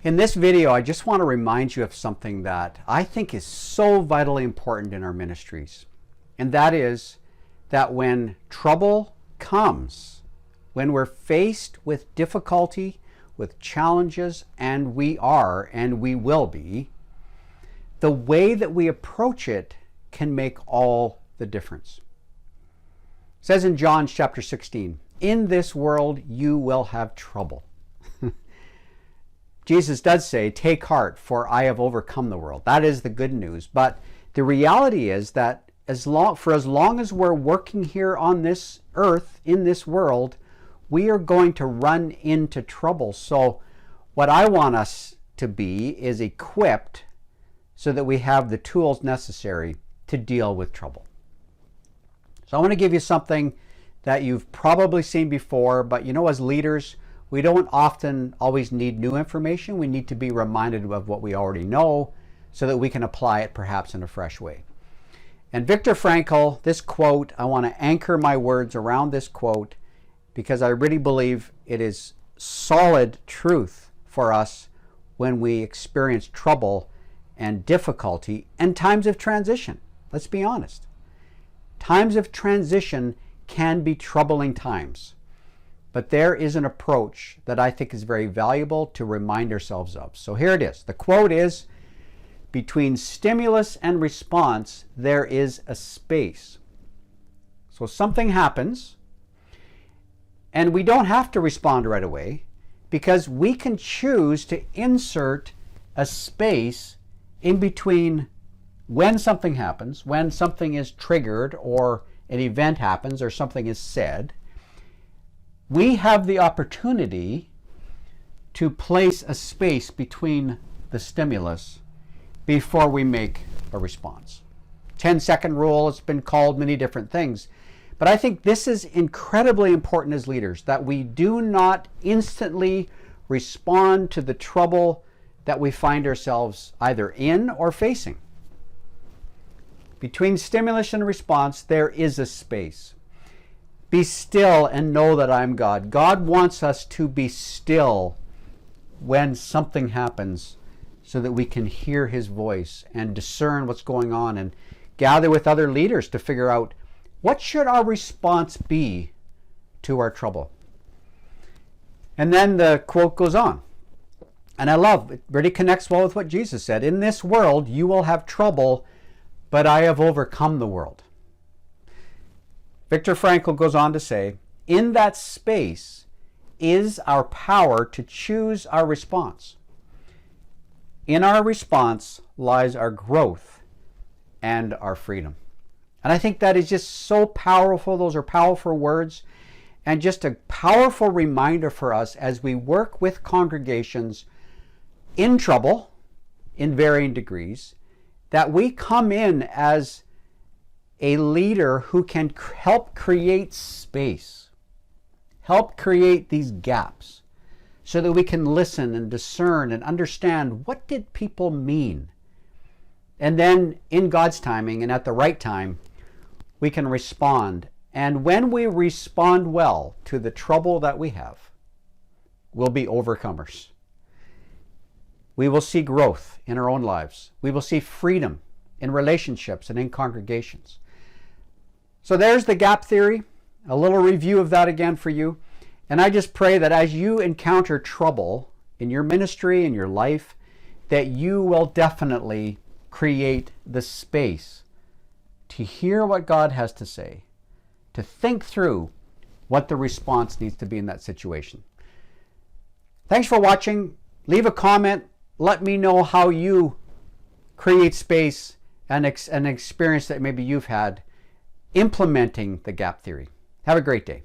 In this video, I just want to remind you of something that I think is so vitally important in our ministries. And that is that when trouble comes, when we're faced with difficulty, with challenges, and we are, and we will be, the way that we approach it can make all the difference. It says in John chapter 16, "In this world you will have trouble." Jesus does say, "Take heart, for I have overcome the world." That is the good news. But the reality is that for as long as we're working here on this earth, in this world, we are going to run into trouble. So what I want us to be is equipped so that we have the tools necessary to deal with trouble. So I want to give you something that you've probably seen before, but as leaders, we don't often always need new information. We need to be reminded of what we already know so that we can apply it perhaps in a fresh way. And Viktor Frankl, this quote, I want to anchor my words around this quote because I really believe it is solid truth for us when we experience trouble and difficulty and times of transition. Let's be honest. Times of transition can be troubling times. But there is an approach that I think is very valuable to remind ourselves of. So here it is. The quote is, "Between stimulus and response, there is a space." So something happens, and we don't have to respond right away because we can choose to insert a space in between when something happens, when something is triggered or an event happens or something is said. We have the opportunity to place a space between the stimulus before we make a response. 10-second rule, it's been called many different things. But I think this is incredibly important as leaders, that we do not instantly respond to the trouble that we find ourselves either in or facing. Between stimulus and response, there is a space. Be still and know that I'm God. God wants us to be still when something happens so that we can hear his voice and discern what's going on and gather with other leaders to figure out what should our response be to our trouble. And then the quote goes on. And I love it, really connects well with what Jesus said. "In this world you will have trouble, but I have overcome the world." Viktor Frankl goes on to say, in that space is our power to choose our response. In our response lies our growth and our freedom. And I think that is just so powerful. Those are powerful words and just a powerful reminder for us as we work with congregations in trouble in varying degrees, that we come in as a leader who can help create space, help create these gaps so that we can listen and discern and understand what did people mean. And then in God's timing and at the right time, we can respond. And when we respond well to the trouble that we have, we'll be overcomers. We will see growth in our own lives. We will see freedom in relationships and in congregations. So there's the gap theory, a little review of that again for you. And I just pray that as you encounter trouble in your ministry, in your life, that you will definitely create the space to hear what God has to say, to think through what the response needs to be in that situation. Thanks for watching. Leave a comment. Let me know how you create space and an experience that maybe you've had implementing the gap theory. Have a great day.